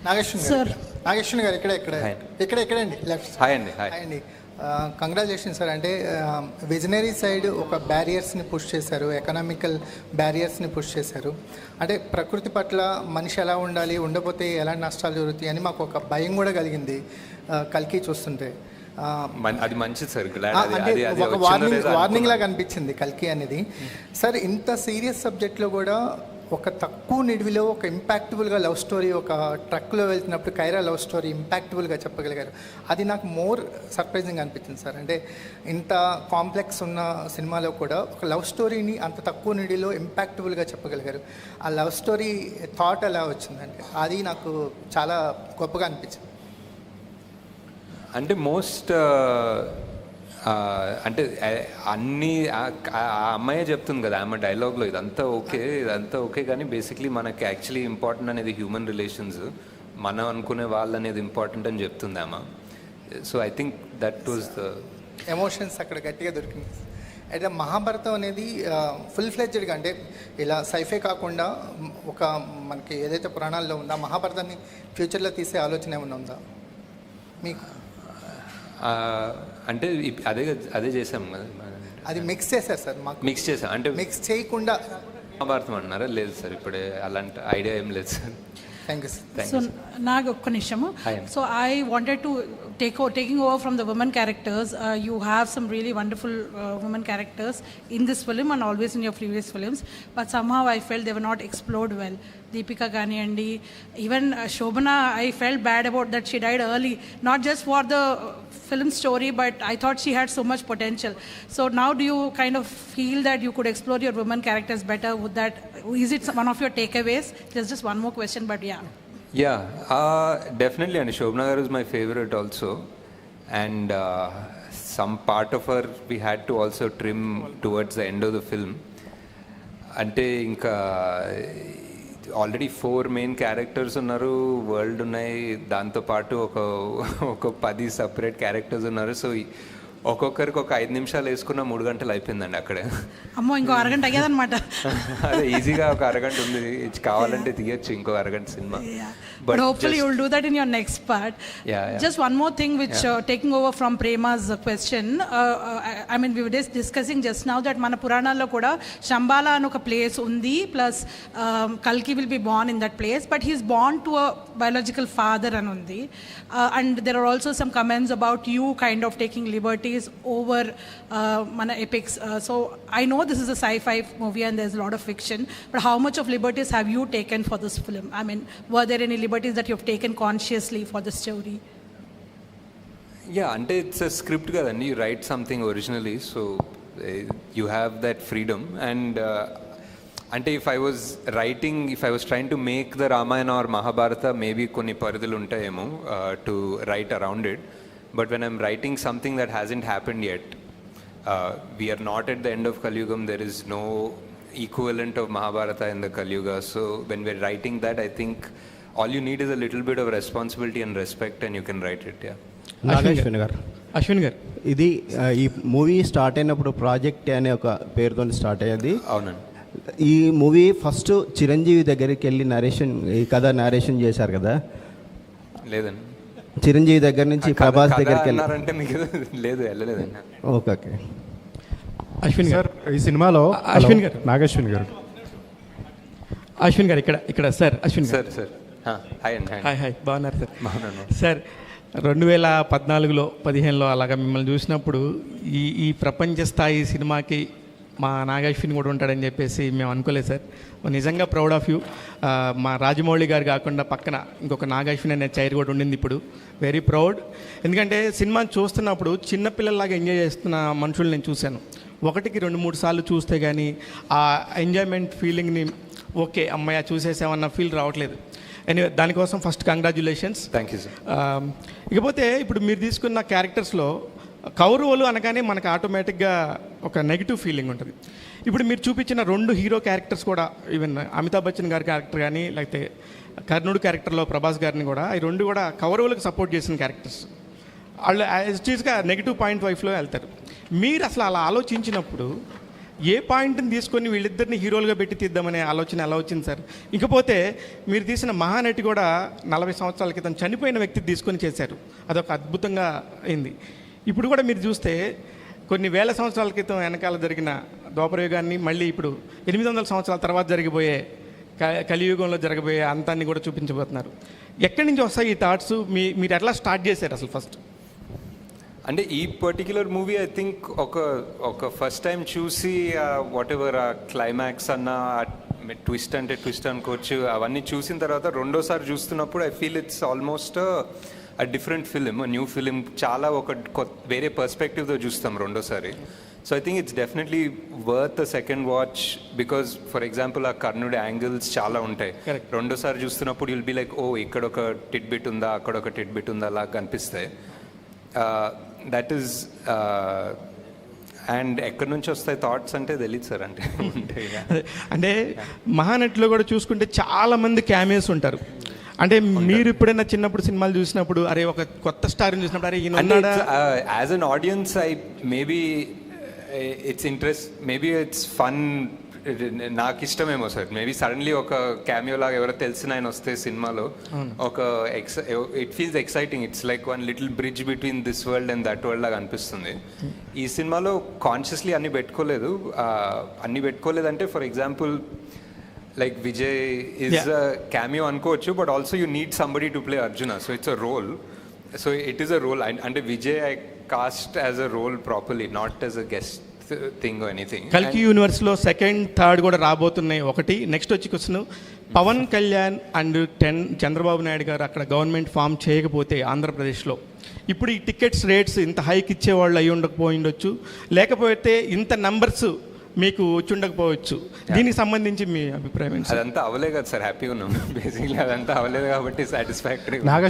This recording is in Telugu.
నాగేశ్వన్ గారు ఇక్కడండి లెఫ్ట్. హాయ్ అండి. Congratulation sir. అంటే విజనరీ సైడ్ ఒక బ్యారియర్స్ని పుష్ చేశారు, ఎకనామికల్ బ్యారియర్స్ని పుష్ చేశారు. అంటే ప్రకృతి పట్ల మనిషి ఎలా ఉండాలి, ఉండకపోతే ఎలాంటి నష్టాలు జరుగుతాయి అని మాకు ఒక భయం కూడా కలిగింది కల్కి చూస్తుంటే. అది మంచిది సార్. అంటే ఒక వార్నింగ్ లాగా అనిపించింది కల్కి అనేది. సార్ ఇంత సీరియస్ సబ్జెక్ట్లో కూడా ఒక తక్కువ నిడివిలో ఒక ఇంపాక్టబుల్గా లవ్ స్టోరీ, ఒక ట్రక్లో వెళ్తున్నప్పుడు కైరా లవ్ స్టోరీ ఇంపాక్టబుల్గా చెప్పగలిగారు. అది నాకు మోర్ సర్ప్రైజింగ్ అనిపించింది సార్. అంటే ఇంత కాంప్లెక్స్ ఉన్న సినిమాలో కూడా ఒక లవ్ స్టోరీని అంత తక్కువ నిడిలో ఇంపాక్టబుల్గా చెప్పగలిగారు. ఆ లవ్ స్టోరీ థాట్ ఎలా వచ్చిందంటే అది నాకు చాలా గొప్పగా అనిపించింది. అంటే అంటే అన్నీ ఆ అమ్మాయే చెప్తుంది కదా ఆమె డైలాగ్లో, ఇదంతా ఓకే కానీ బేసిక్లీ మనకి యాక్చువల్లీ ఇంపార్టెంట్ అనేది హ్యూమన్ రిలేషన్స్, మనం అనుకునే వాళ్ళు అనేది ఇంపార్టెంట్ అని చెప్తుంది ఆమె. So I think that was the emotions అక్కడ గట్టిగా దొరికింది. అయితే మహాభారతం అనేది ఫుల్ ఫ్లెడ్జ్డ్గా, అంటే ఇలా సైఫే కాకుండా ఒక మనకి ఏదైతే పురాణాల్లో ఉందో ఆ మహాభారతాన్ని ఫ్యూచర్లో తీసే ఆలోచన ఏమైనా ఉందా మీకు? అంటే అదే చేసాం కదా, అది మిక్స్ చేశారు సార్. మాకు మిక్స్ చేసాం అంటే మిక్స్ చేయకుండా మహాభారతం అంటున్నారా? లేదు సార్, ఇప్పుడే అలాంటి ఐడియా ఏం లేదు sir. Thank you sir. So నాకు ఒక్క నిమిషము. So I wanted to taking over from the women characters. You have some really wonderful women characters in this film and always in your previous films, but somehow I felt they were not explored well. Deepika Ganiyandi, even Shobana, I felt bad about that she died early, not just for the film story, but I thought she had so much potential. So now do you kind of feel that you could explore your women characters better? Is it one of your takeaways? There's just one more question, but yeah, definitely. And Shobana Garu is my favorite also, and some part of her we had to also trim towards the end of the film. Ante inka already 4 main characters ఉన్నారు, వరల్డ్ ఉన్నాయి, దాంతోపాటు ఒక 10 సపరేట్ క్యారెక్టర్స్ ఉన్నారు. సో ఒక్కొక్కరికి ఒక 5 నిమిషాలు వేసుకున్న 3 గంటలు అయిపోయిందండి అక్కడే. అమ్మో, ఇంకో అరగంట అయ్యేదన్నమాట. అదే ఈజీగా ఒక అరగంట ఉంది, కావాలంటే తీయచ్చు ఇంకో అరగంట cinema. But hopefully you will do that in your next part. Yeah. Just one more thing which taking over from Prema's question. I mean, we were just discussing just now that mana Puranallo kuda Shambhala anu oka place undi, plus Kalki will be born in that place, but he is born to a biological father anundi. And there are also some comments about you kind of taking liberties over mana epics. So I know this is a sci-fi movie and there's a lot of fiction, but how much of liberties have you taken for this film? I mean, were there any liberties that you have taken consciously for the story? Yeah, అంటే ఇట్స్ a script కదండి, you write something originally, so you have that freedom. And అంటే if I was trying to make the Ramayana or Mahabharata, maybe కొన్ని పరిధులు ఉంటాయేమో to write around it, but when I'm writing something that hasn't happened yet, we are not at the end of Kali Yugam, there is no equivalent of Mahabharata in the Kali Yuga. So when we're writing that, I think all you need is a little bit of responsibility and respect and you can write it. Ashwin గారు ఇది ఈ మూవీ స్టార్ట్ అయినప్పుడు ప్రాజెక్ట్ అనే ఒక పేరుతో స్టార్ట్ అయ్యేది. అవునండి. ఈ మూవీ ఫస్ట్ చిరంజీవి దగ్గరికి వెళ్ళి ఈ కథ నారేషన్ చేశారు కదా? లేదండి, చిరంజీవి దగ్గర నుంచి ప్రభాస్ దగ్గరికి వెళ్ళారంటే మీకు లేదు, వెళ్ళలేదండి. ఓకే. అశ్విన్ గారు ఈ సినిమాలో నాగశ్విన్ గారు ఇక్కడ సార్. అశ్విన్ సార్ హాయ్ బాగున్నారు సార్? బాగున్నాను సార్. 2014లో 15లో అలాగా మిమ్మల్ని చూసినప్పుడు ఈ ప్రపంచ స్థాయి సినిమాకి మా నాగశ్విన్ కూడా ఉంటాడని చెప్పేసి మేము అనుకోలేదు సార్. నిజంగా ప్రౌడ్ ఆఫ్ యూ. మా రాజమౌళి గారు కాకుండా పక్కన ఇంకొక నాగశ్విన్ అనే చైర్ కూడా ఉండింది. ఇప్పుడు వెరీ ప్రౌడ్. ఎందుకంటే సినిమాని చూస్తున్నప్పుడు చిన్నపిల్లల్లాగా ఎంజాయ్ చేస్తున్న మనుషులు నేను చూశాను. 1కి 2-3 సార్లు చూస్తే కానీ ఆ ఎంజాయ్మెంట్ ఫీలింగ్ని ఓకే అమ్మాయి చూసేసామన్న ఫీల్ రావట్లేదు. ఎనీవే, దానికోసం first congratulations. Thank you sir. ఇకపోతే ఇప్పుడు మీరు తీసుకున్న క్యారెక్టర్స్లో కౌరవులు అనగానే మనకు ఆటోమేటిక్గా ఒక నెగిటివ్ ఫీలింగ్ ఉంటుంది. ఇప్పుడు మీరు చూపించిన 2 హీరో క్యారెక్టర్స్ కూడా, ఈవెన్ అమితాబ్ బచ్చన్ గారి క్యారెక్టర్ కానీ లేకపోతే కర్ణుడు క్యారెక్టర్లో ప్రభాస్ గారిని కూడా, ఈ 2 కూడా కౌరవులకు సపోర్ట్ చేసిన క్యారెక్టర్స్. వాళ్ళు యాజ్ ఇట్ ఈస్గా నెగిటివ్ పాయింట్ వైఫ్లో వెళ్తారు. మీరు అసలు అలా ఆలోచించినప్పుడు ఏ పాయింట్ని తీసుకొని వీళ్ళిద్దరిని హీరోలుగా పెట్టి తీద్దామనే ఆలోచన ఎలా వచ్చింది సార్? ఇకపోతే మీరు తీసిన మహానటి కూడా 40 సంవత్సరాల క్రితం చనిపోయిన వ్యక్తి తీసుకొని చేశారు, అదొక అద్భుతంగా అయింది. ఇప్పుడు కూడా మీరు చూస్తే కొన్ని వేల సంవత్సరాల క్రితం వెనకాల జరిగిన ద్వాపరయుగాన్ని మళ్ళీ ఇప్పుడు 800 సంవత్సరాల తర్వాత జరిగిపోయే కలియుగంలో జరగబోయే అంతాన్ని కూడా చూపించబోతున్నారు. ఎక్కడి నుంచి వస్తాయి ఈ థాట్స్? మీరు ఎట్లా స్టార్ట్ చేశారు అసలు ఫస్ట్? అంటే ఈ పర్టిక్యులర్ మూవీ ఐ థింక్ ఒక ఫస్ట్ టైం చూసి వాట్ ఎవర్ ఆ క్లైమాక్స్ అన్న ట్విస్ట్ అంటే ట్విస్ట్ అనుకోవచ్చు, అవన్నీ చూసిన తర్వాత రెండోసారి చూస్తున్నప్పుడు I feel it's almost a different film, new film. చాలా వేరే పర్స్పెక్టివ్తో చూస్తాం రెండోసారి. So I think it's definitely worth a second watch because for example ఆ కర్ణుడి యాంగిల్స్ చాలా ఉంటాయి. రెండోసారి చూస్తున్నప్పుడు విల్ బి లైక్, ఓ ఇక్కడ ఒక టిట్ బిట్ ఉందా, అక్కడ ఒక టిట్ బిట్ ఉందా అలా కనిపిస్తాయి. దట్ ఈస్ అండ్ ఎక్కడి నుంచి వస్తాయి థాట్స్ అంటే తెలియదు సార్. అంటే మహానటిలో కూడా చూసుకుంటే చాలా మంది క్యామియోస్ ఉంటారు. అంటే మీరు ఎప్పుడైనా చిన్నప్పుడు సినిమాలు చూసినప్పుడు అరే ఒక కొత్త స్టార్ని చూసినప్పుడు అరే as an audience maybe it's interest, maybe it's fun, నాకు ఇష్టమేమో సార్. మేబీ సడన్లీ ఒక క్యామియో లాగా ఎవరో తెలిసిన ఆయన వస్తే సినిమాలో ఒక it feels exciting. It's like one little bridge between this world and that world లాగా అనిపిస్తుంది. ఈ సినిమాలో కాన్షియస్లీ అన్ని పెట్టుకోలేదంటే for example like Vijay is a cameo అనుకోవచ్చు, but also you need somebody to play Arjuna, so it's a role, so it is a role. And Vijay I cast as a role properly, not as a guest thing or anything. కల్కి యూనివర్స్లో సెకండ్ థర్డ్ కూడా రాబోతున్నాయి. ఒకటి నెక్స్ట్ వచ్చి క్వశ్చన్, పవన్ కళ్యాణ్ అండ్ చంద్రబాబు నాయుడు గారు అక్కడ గవర్నమెంట్ ఫామ్ చేయకపోతే ఆంధ్రప్రదేశ్లో ఇప్పుడు ఈ టికెట్స్ రేట్స్ ఇంత హైక్ ఇచ్చేవాళ్ళు అయి ఉండకపోయిండొచ్చు, లేకపోతే ఇంత నంబర్స్ మీకు వచ్చి ఉండకపోవచ్చు. దీనికి సంబంధించి మీ అభిప్రాయం? అదంతా అవ్వలేదు కదా సార్, హ్యాపీగా ఉన్నాం బేసిక్లీ. అదంతా అవ్వలేదు కాబట్టి సాటిస్ఫాక్టరీ.